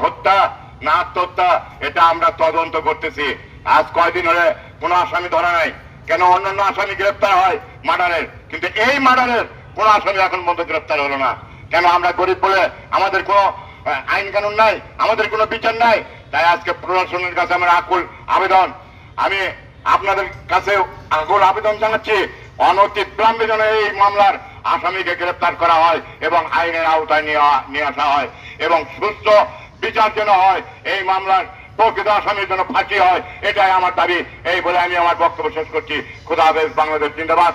হত্যা না আত্মহত্যা এটা আমরা তদন্ত করতেছি। আজ কয়দিন হলে কোন আসামি ধরা নাই, কেন অন্যান্য আসামি গ্রেপ্তার হয় মার্ডারের, কিন্তু এই মার্ডারের কোন আসামি এখন পর্যন্ত গ্রেপ্তার হলো না। কেন? আমরা গরিব বলে আমাদের কোনো আইন কানুন নাই, আমাদের কোনো বিচার নাই। তাই আজকে প্রশাসনের কাছে আমার আকুল আবেদন, আমি আপনাদের কাছে আকুল আবেদন জানাচ্ছি, অনতিবিলম্বে যেন এই মামলার আসামিকে গ্রেপ্তার করা হয় এবং আইনের আওতায় নিয়ে আসা হয় এবং সুস্থ বিচার যেন হয়, এই মামলার প্রকৃত আসামির জন্য ফাঁসি হয়, এটাই আমার দাবি। এই বলে আমি আমার বক্তব্য শেষ করছি। খোদা হাফেজ। বাংলাদেশ জিন্দাবাদ।